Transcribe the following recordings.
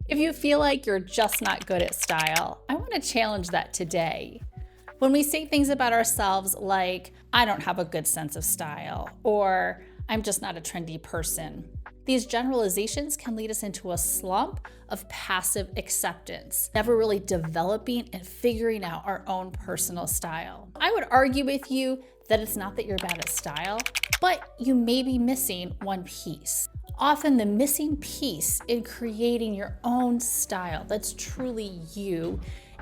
If you feel like you're just not good at style, I want to challenge that today. When we say things about ourselves like, I don't have a good sense of style, or I'm just not a trendy person, these generalizations can lead us into a slump of passive acceptance, never really developing and figuring out our own personal style. I would argue with you that it's not that you're bad at style, but you may be missing one piece. Often the missing piece in creating your own style that's truly you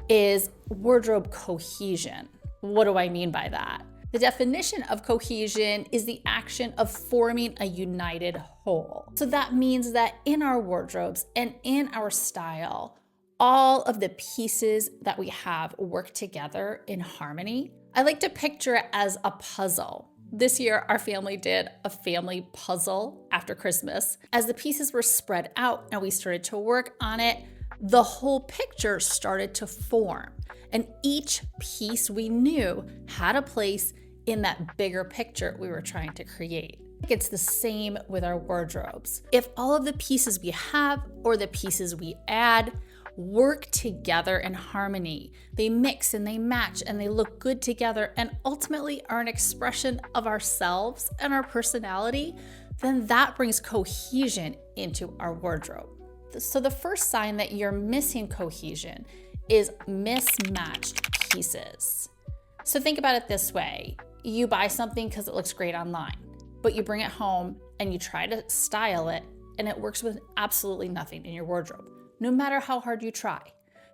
is wardrobe cohesion. What do I mean by that? The definition of cohesion is the action of forming a united whole. So that means that in our wardrobes and in our style, all of the pieces that we have work together in harmony. I like to picture it as a puzzle. This year, our family did a family puzzle after Christmas. As the pieces were spread out and we started to work on it, the whole picture started to form. And each piece we knew had a place in that bigger picture we were trying to create. It's the same with our wardrobes. If all of the pieces we have or the pieces we add work together in harmony, they mix and they match and they look good together and ultimately are an expression of ourselves and our personality, then that brings cohesion into our wardrobe. So the first sign that you're missing cohesion is mismatched pieces. So think about it this way. You buy something because it looks great online, but you bring it home and you try to style it and it works with absolutely nothing in your wardrobe, no matter how hard you try,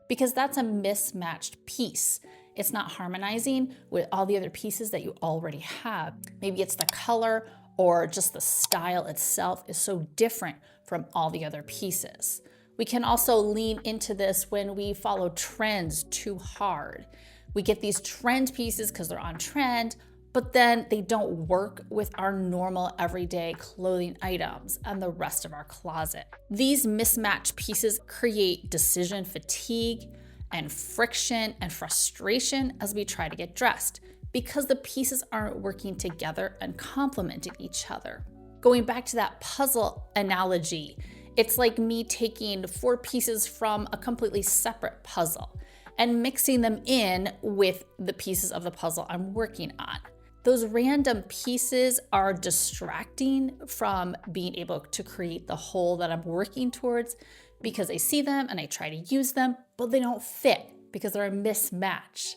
because that's a mismatched piece. It's not harmonizing with all the other pieces that you already have. Maybe it's the color or just the style itself is so different from all the other pieces. We can also lean into this when we follow trends too hard. We get these trend pieces because they're on trend, but then they don't work with our normal everyday clothing items and the rest of our closet. These mismatched pieces create decision fatigue and friction and frustration as we try to get dressed because the pieces aren't working together and complementing each other. Going back to that puzzle analogy, it's like me taking 4 pieces from a completely separate puzzle and mixing them in with the pieces of the puzzle I'm working on. Those random pieces are distracting from being able to create the whole that I'm working towards because I see them and I try to use them, but they don't fit because they're a mismatch.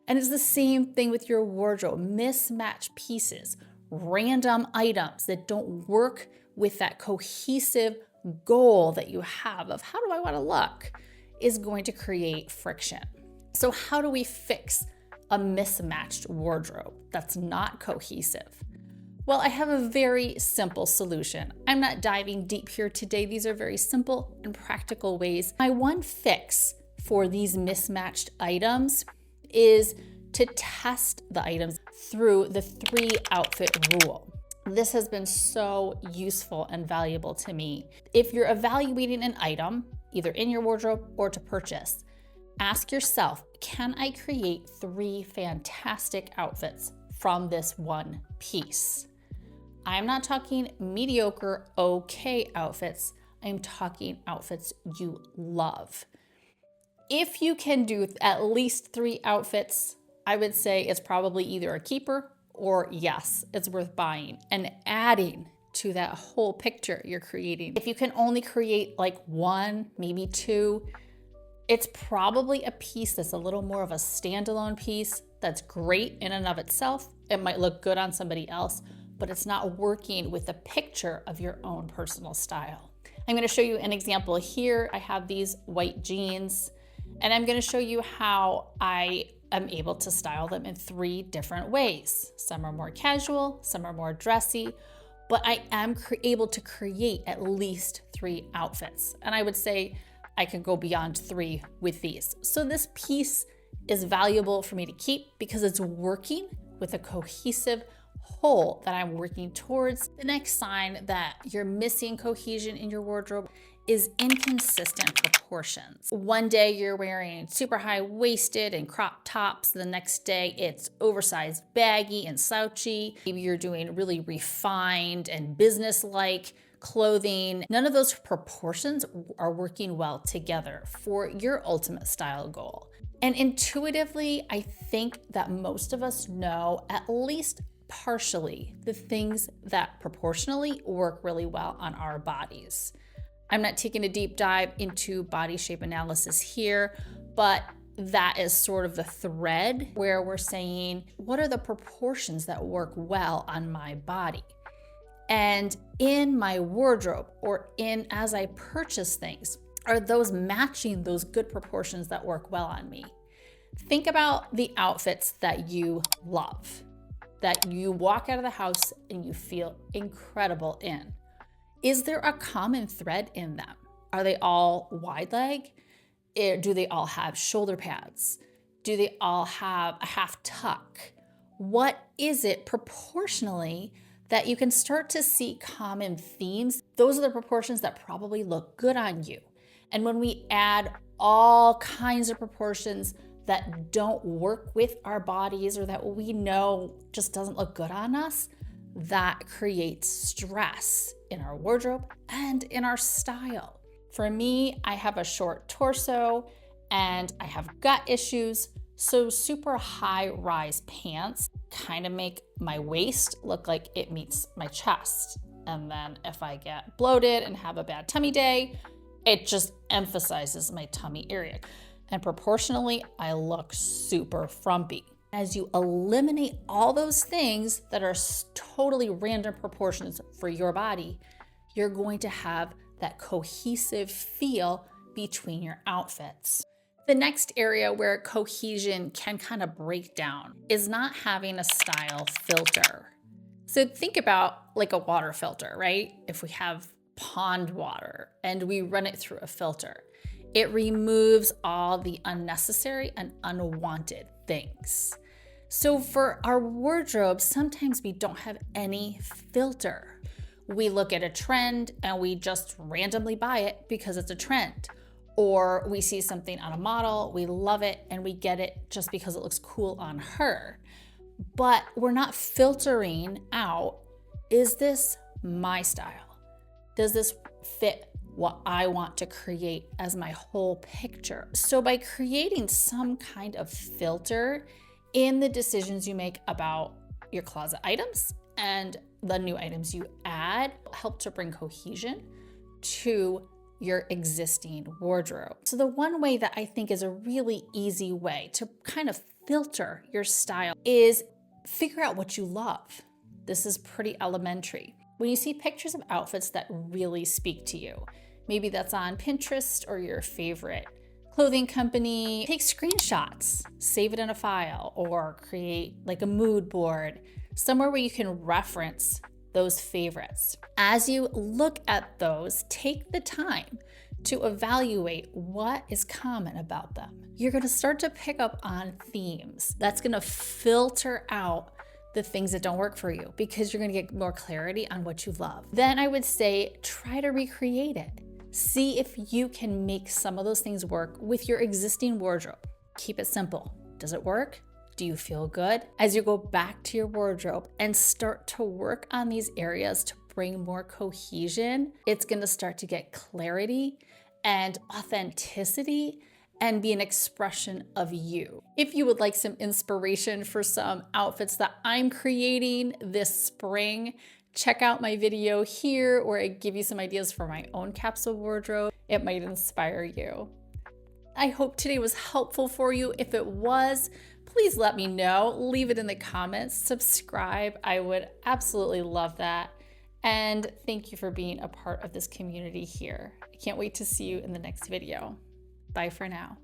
And it's the same thing with your wardrobe. Mismatched pieces, random items that don't work with that cohesive goal that you have of how do I want to look is going to create friction. So how do we fix a mismatched wardrobe that's not cohesive? Well, I have a very simple solution. I'm not diving deep here today. These are very simple and practical ways. My one fix for these mismatched items is to test the items through the 3 outfit rule. This has been so useful and valuable to me. If you're evaluating an item, either in your wardrobe or to purchase, ask yourself, can I create 3 fantastic outfits from this one piece? I'm not talking mediocre, okay outfits. I'm talking outfits you love. If you can do at least 3 outfits, I would say it's probably either a keeper or yes, it's worth buying and adding to that whole picture you're creating. If you can only create like 1, maybe 2, it's probably a piece that's a little more of a standalone piece that's great in and of itself. It might look good on somebody else, but it's not working with the picture of your own personal style. I'm going to show you an example here. I have these white jeans, and I'm going to show you how I am able to style them in 3 different ways. Some are more casual, some are more dressy, but I am able to create at least 3 outfits. And I would say I could go beyond 3 with these. So this piece is valuable for me to keep because it's working with a cohesive whole that I'm working towards. The next sign that you're missing cohesion in your wardrobe is inconsistent proportions. One day you're wearing super high-waisted and crop tops. The next day it's oversized baggy and slouchy. Maybe you're doing really refined and business-like clothing, none of those proportions are working well together for your ultimate style goal. And intuitively, I think that most of us know at least partially the things that proportionally work really well on our bodies. I'm not taking a deep dive into body shape analysis here, but that is sort of the thread where we're saying, what are the proportions that work well on my body? And in my wardrobe or as I purchase things, are those matching those good proportions that work well on me? Think about the outfits that you love, that you walk out of the house and you feel incredible in. Is there a common thread in them? Are they all wide leg? Do they all have shoulder pads? Do they all have a half tuck? What is it proportionally that you can start to see common themes? Those are the proportions that probably look good on you. And when we add all kinds of proportions that don't work with our bodies or that we know just doesn't look good on us, that creates stress in our wardrobe and in our style. For me, I have a short torso and I have gut issues, so super high rise pants kind of make my waist look like it meets my chest. And then if I get bloated and have a bad tummy day, it just emphasizes my tummy area. And proportionally, I look super frumpy. As you eliminate all those things that are totally random proportions for your body, you're going to have that cohesive feel between your outfits. The next area where cohesion can kind of break down is not having a style filter. So think about like a water filter, right? If we have pond water and we run it through a filter, it removes all the unnecessary and unwanted things. So for our wardrobe, sometimes we don't have any filter. We look at a trend and we just randomly buy it because it's a trend. Or we see something on a model, we love it, and we get it just because it looks cool on her. But we're not filtering out, is this my style? Does this fit what I want to create as my whole picture? So by creating some kind of filter in the decisions you make about your closet items and the new items you add, help to bring cohesion to your existing wardrobe. So the one way that I think is a really easy way to kind of filter your style is figure out what you love. This is pretty elementary. When you see pictures of outfits that really speak to you, maybe that's on Pinterest or your favorite clothing company, take screenshots, save it in a file, or create like a mood board, somewhere where you can reference those favorites. As you look at those, take the time to evaluate what is common about them. You're gonna start to pick up on themes. That's gonna filter out the things that don't work for you because you're gonna get more clarity on what you love. Then I would say, try to recreate it. See if you can make some of those things work with your existing wardrobe. Keep it simple. Does it work? Do you feel good? As you go back to your wardrobe and start to work on these areas to bring more cohesion, it's gonna start to get clarity and authenticity and be an expression of you. If you would like some inspiration for some outfits that I'm creating this spring, check out my video here where I give you some ideas for my own capsule wardrobe. It might inspire you. I hope today was helpful for you. If it was, please let me know. Leave it in the comments. Subscribe. I would absolutely love that. And thank you for being a part of this community here. I can't wait to see you in the next video. Bye for now.